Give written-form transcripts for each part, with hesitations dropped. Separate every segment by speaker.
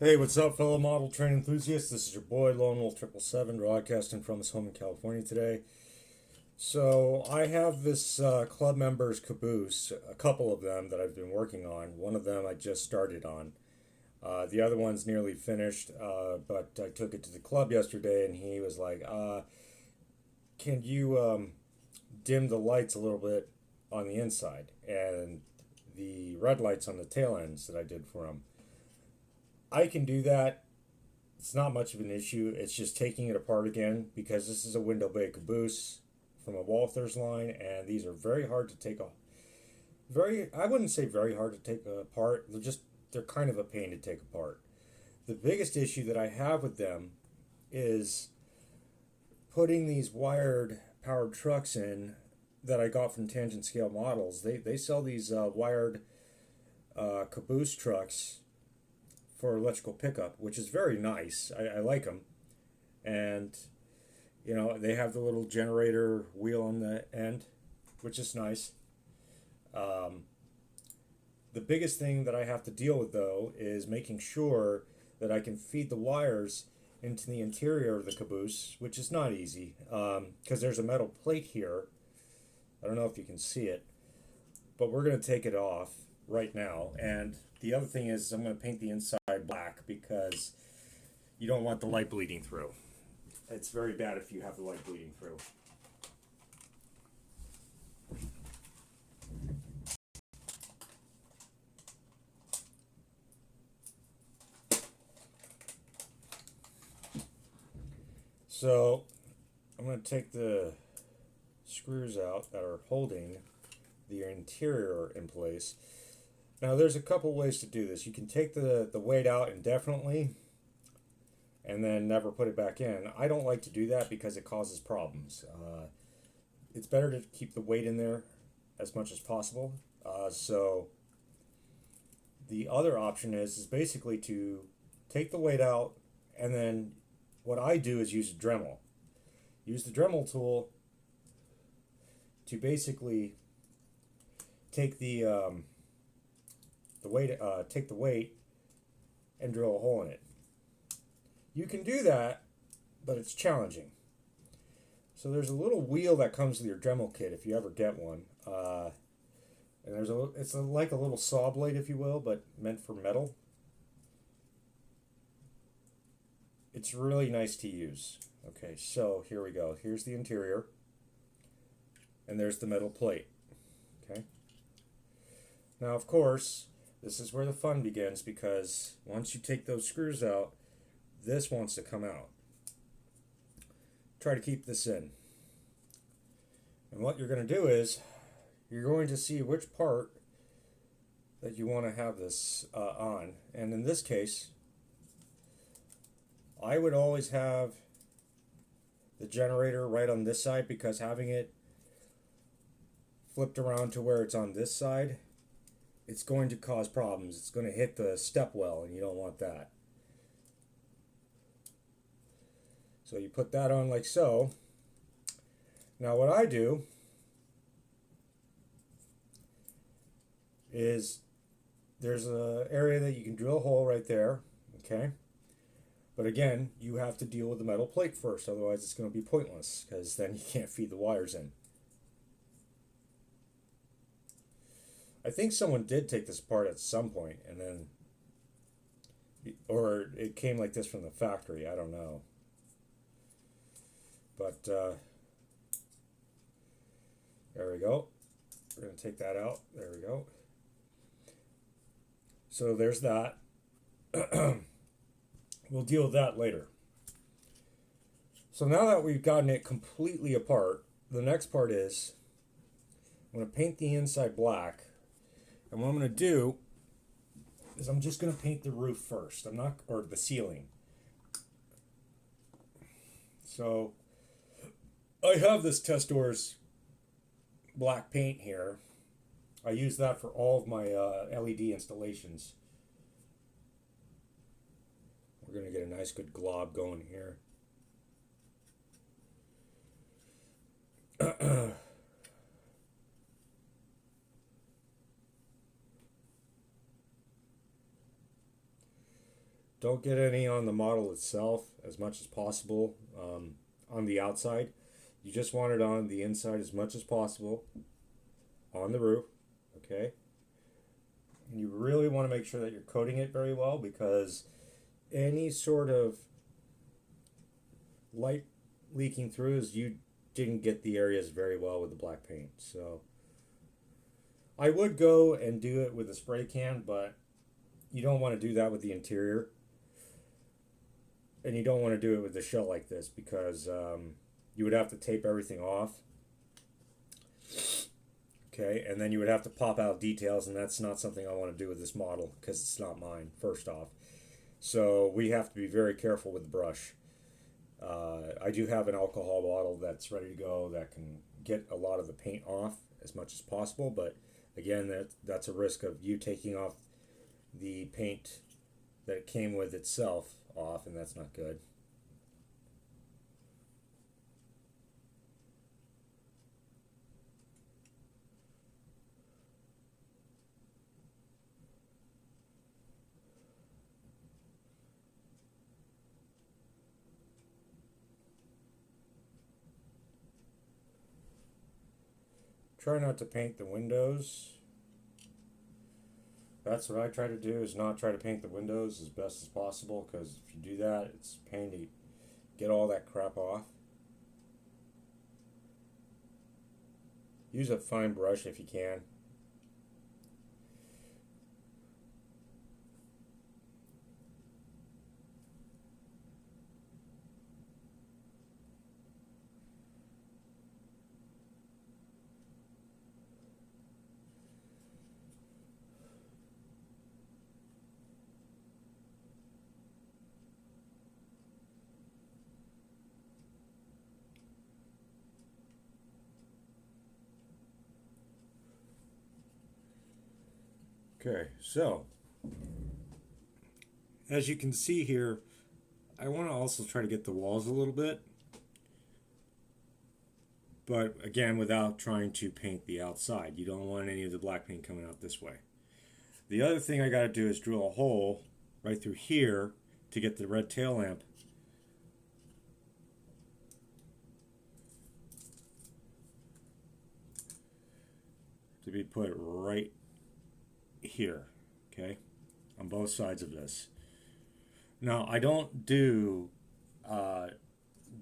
Speaker 1: Hey, what's up, fellow model train enthusiasts? This is your boy Lone Wolf 777 broadcasting from his home in California today. So I have this club members caboose, a couple of them that I've been working on. One of them I just started on. The other one's nearly finished, but I took it to the club yesterday, and he was like, "Can you dim the lights a little bit on the inside and the red lights on the tail ends that I did for him?" I can do that. It's not much of an issue. It's just taking it apart again because this is a window bay caboose from a Walther's line, and these are very hard to take off. I wouldn't say very hard to take apart. They're kind of a pain to take apart. The biggest issue that I have with them is putting these wired powered trucks in that I got from Tangent Scale Models. They sell these wired caboose trucks for electrical pickup, which is very nice. I like them. And, they have the little generator wheel on the end, which is nice. The biggest thing that I have to deal with, though, is making sure that I can feed the wires into the interior of the caboose, which is not easy because there's a metal plate here. I don't know if you can see it, but we're going to take it off right now. And the other thing is I'm going to paint the inside black because you don't want the light bleeding through. It's very bad if you have the light bleeding through. So I'm going to take the screws out that are holding the interior in place. Now there's a couple ways to do this. You can take the weight out indefinitely and then never put it back in. I don't like to do that because it causes problems. It's better to keep the weight in there as much as possible. So the other option is basically to take the weight out, and then what I do is use a Dremel. Use the Dremel tool to basically take the weight, and drill a hole in it. You can do that, but it's challenging. So there's a little wheel that comes with your Dremel kit if you ever get one, and it's like a little saw blade, if you will, but meant for metal. It's really nice to use. Okay, so here we go. Here's the interior, and there's the metal plate. Okay. Now, of course, this is where the fun begins because once you take those screws out, this wants to come out. Try to keep this in. And what you're going to do is you're going to see which part that you want to have this on. And in this case, I would always have the generator right on this side because having it flipped around to where it's on this side, it's going to cause problems. It's going to hit the step well, and you don't want that. So you put that on like so. Now what I do is there's an area that you can drill a hole right there, okay? But again, you have to deal with the metal plate first, otherwise it's going to be pointless because then you can't feed the wires in. I think someone did take this apart at some point, and then, or it came like this from the factory. I don't know. But there we go. We're going to take that out. There we go. So there's that. We'll deal with that later. So now that we've gotten it completely apart, the next part is I'm going to paint the inside black. And what I'm going to do is I'm just going to paint the roof first. Or the ceiling. So I have this Testors black paint here. I use that for all of my LED installations. We're going to get a nice good glob going here. Don't get any on the model itself as much as possible on the outside. You just want it on the inside as much as possible on the roof, okay? And you really want to make sure that you're coating it very well, because any sort of light leaking through is you didn't get the areas very well with the black paint. So I would go and do it with a spray can, but you don't want to do that with the interior. And you don't want to do it with a shell like this, because you would have to tape everything off. Okay, and then you would have to pop out details, and that's not something I want to do with this model, because it's not mine, first off. So we have to be very careful with the brush. I do have an alcohol bottle that's ready to go that can get a lot of the paint off as much as possible, but again, that's a risk of you taking off the paint that it came with itself off, and that's not good. Try not to paint the windows. That's what I try to do, is not try to paint the windows as best as possible, because if you do that, it's a pain to get all that crap off. Use a fine brush if you can. Okay, so as you can see here, I want to also try to get the walls a little bit, but again, without trying to paint the outside. You don't want any of the black paint coming out this way. The other thing I got to do is drill a hole right through here to get the red tail lamp to be put right here, okay, on both sides of this. Now, I don't do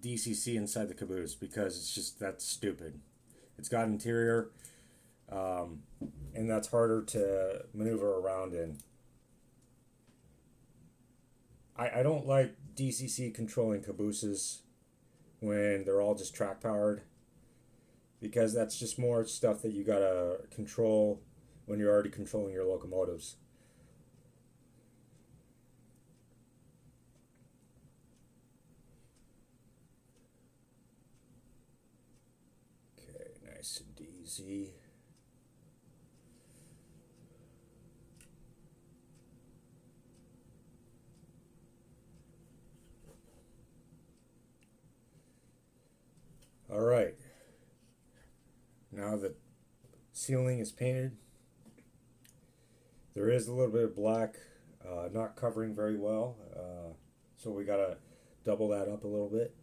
Speaker 1: DCC inside the caboose, because it's just, that's stupid. It's got interior, and that's harder to maneuver around in. I don't like DCC controlling cabooses when they're all just track powered, because that's just more stuff that you gotta control when you're already controlling your locomotives. Okay, nice and easy. All right. Now the ceiling is painted. There is a little bit of black, not covering very well, so we gotta double that up a little bit.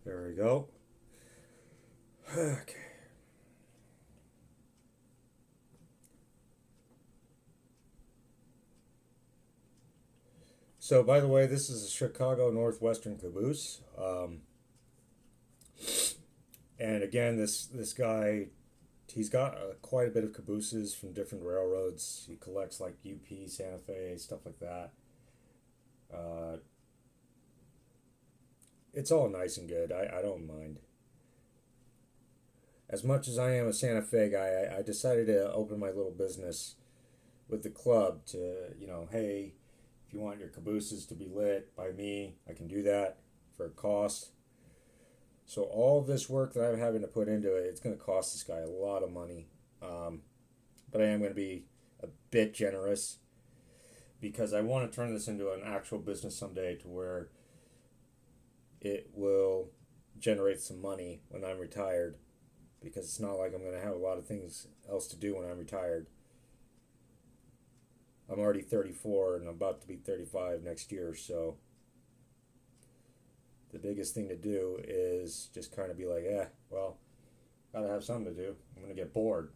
Speaker 1: There we go. Okay. So, by the way, this is a Chicago Northwestern caboose. And again, this guy, he's got quite a bit of cabooses from different railroads. He collects like UP, Santa Fe, stuff like that. Uh, it's all nice and good. I don't mind. As much as I am a Santa Fe guy, I decided to open my little business with the club to, hey, if you want your cabooses to be lit by me, I can do that for a cost. So all this work that I'm having to put into it, it's going to cost this guy a lot of money. But I am going to be a bit generous because I want to turn this into an actual business someday to where it will generate some money when I'm retired, because it's not like I'm going to have a lot of things else to do when I'm retired. I'm already 34 and I'm about to be 35 next year, so the biggest thing to do is just kind of be like, well, gotta have something to do. I'm going to get bored.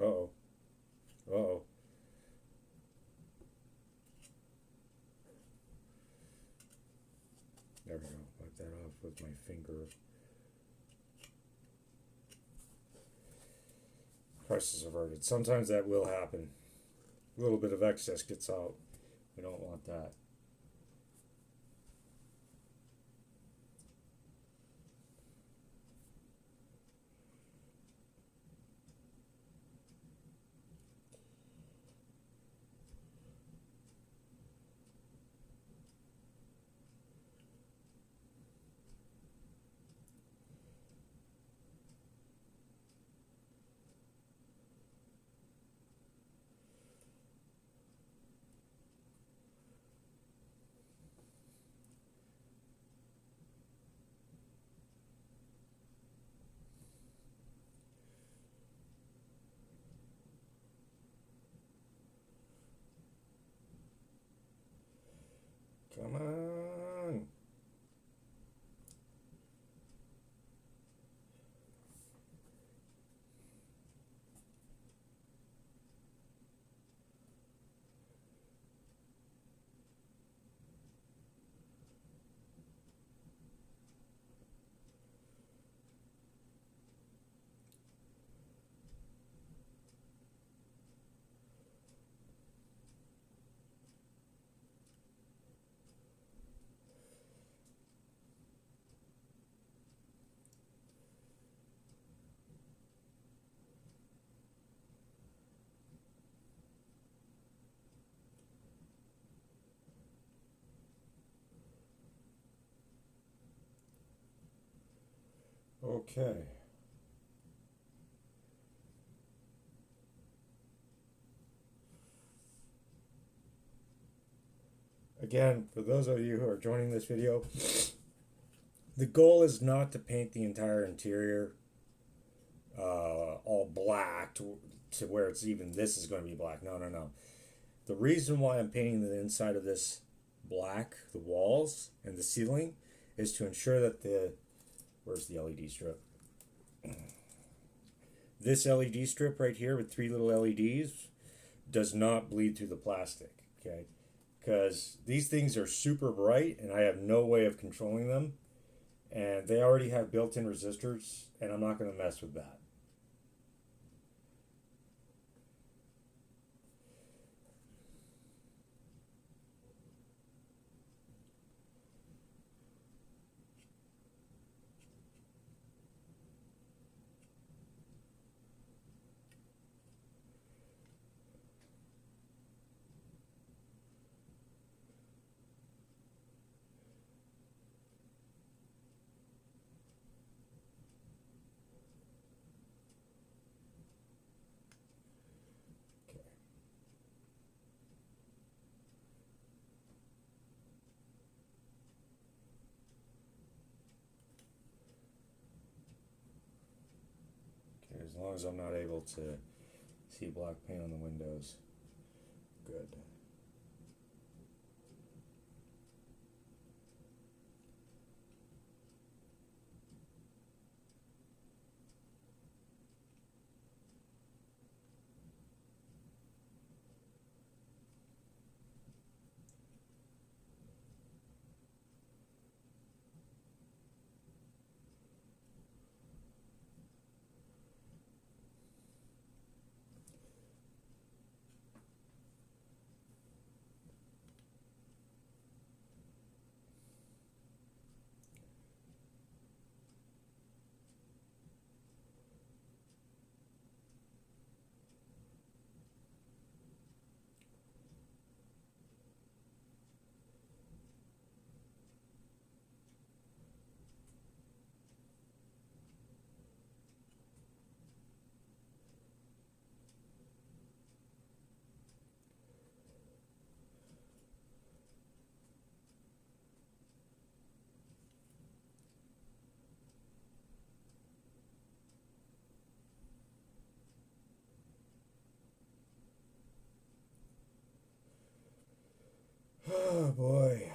Speaker 1: Uh-oh. Uh-oh. There we go. Wipe that off with my finger. Crisis averted. Sometimes that will happen. A little bit of excess gets out. We don't want that. Come on. Okay. Again, for those of you who are joining this video, the goal is not to paint the entire interior all black to where it's even this is going to be black. No, no, no. The reason why I'm painting the inside of this black, the walls and the ceiling, is to ensure that where's the LED strip? This LED strip right here with 3 little LEDs does not bleed through the plastic, okay? Because these things are super bright and I have no way of controlling them, and they already have built-in resistors, and I'm not going to mess with that. long as I'm not able to see black paint on the windows. Good. Oh boy.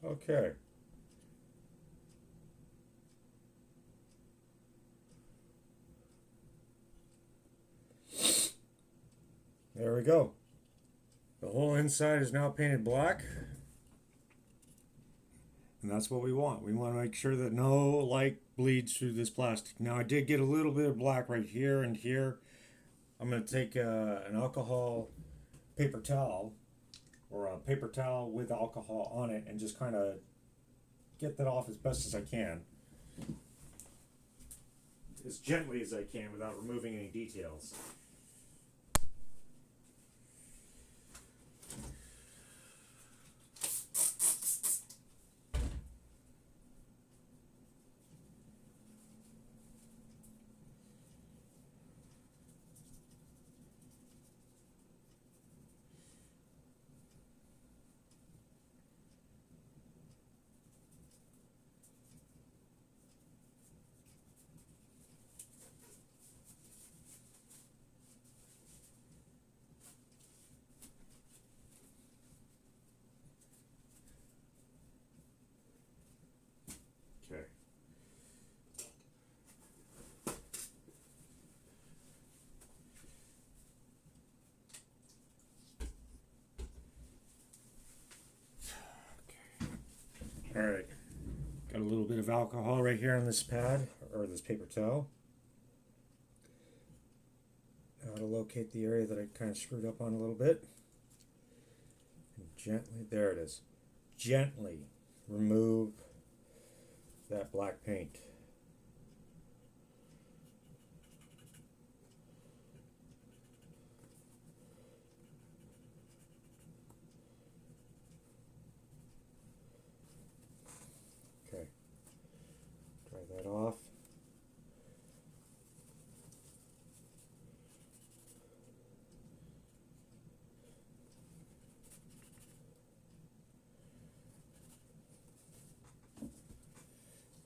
Speaker 1: Okay. There we go. The whole inside is now painted black. And that's what we want. We want to make sure that no light bleeds through this plastic. Now I did get a little bit of black right here and here. I'm going to take an alcohol paper towel, or a paper towel with alcohol on it, and just kind of get that off as best as I can. As gently as I can without removing any details. Okay. All right. Got a little bit of alcohol right here on this pad, or this paper towel. Now to locate the area that I kind of screwed up on a little bit. And gently, there it is. Gently remove that black paint. Okay. Dry that off.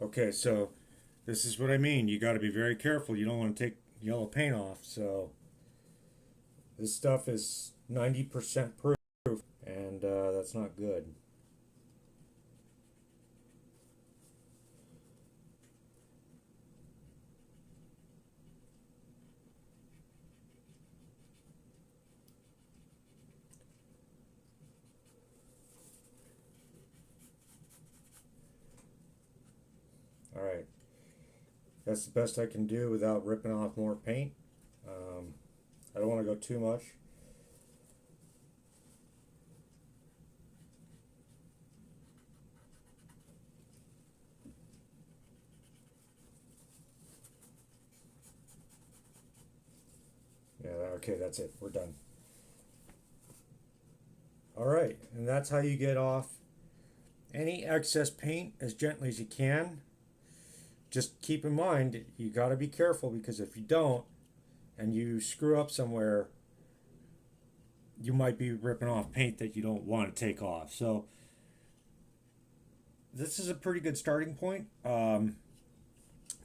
Speaker 1: Okay, so this is what I mean. You got to be very careful. You don't want to take yellow paint off. So this stuff is 90% proof, and that's not good. All right, that's the best I can do without ripping off more paint. I don't want to go too much. Yeah, okay, that's it. We're done. All right, and that's how you get off any excess paint as gently as you can. Just keep in mind, you got to be careful, because if you don't and you screw up somewhere, you might be ripping off paint that you don't want to take off. So this is a pretty good starting point. The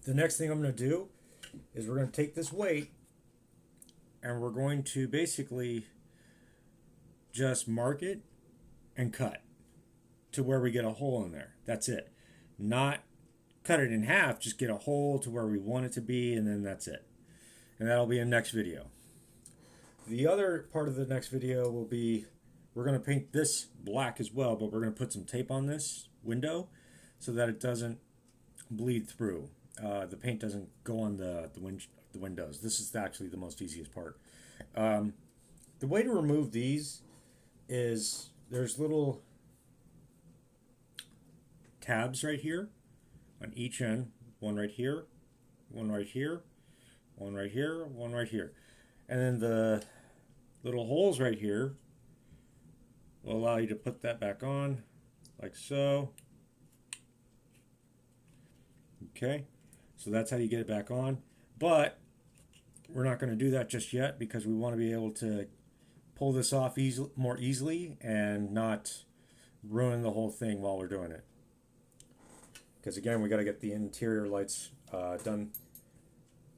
Speaker 1: next thing I'm going to do is we're going to take this weight and we're going to basically just mark it and cut to where we get a hole in there. That's it. Not cut it in half, just get a hole to where we want it to be, and then that's it. And that'll be in the next video. The other part of the next video will be, we're going to paint this black as well, but we're going to put some tape on this window so that it doesn't bleed through. The paint doesn't go on the windows. This is actually the most easiest part. The way to remove these is there's little tabs right here on each end. One right here, one right here, one right here, one right here. And then the little holes right here will allow you to put that back on like so. Okay, so that's how you get it back on. But we're not going to do that just yet, because we want to be able to pull this off more easily and not ruin the whole thing while we're doing it. Because again, we got to get the interior lights done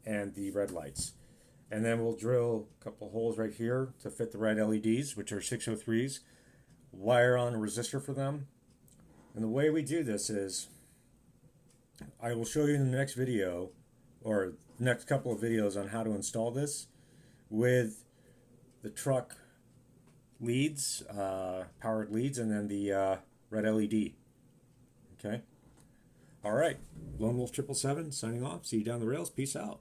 Speaker 1: and the red lights. And then we'll drill a couple holes right here to fit the red LEDs, which are 603s. Wire on a resistor for them. And the way we do this is I will show you in the next video or next couple of videos on how to install this with the truck leads, powered leads, and then the red LED. Okay? All right. Lone Wolf 777 signing off. See you down the rails. Peace out.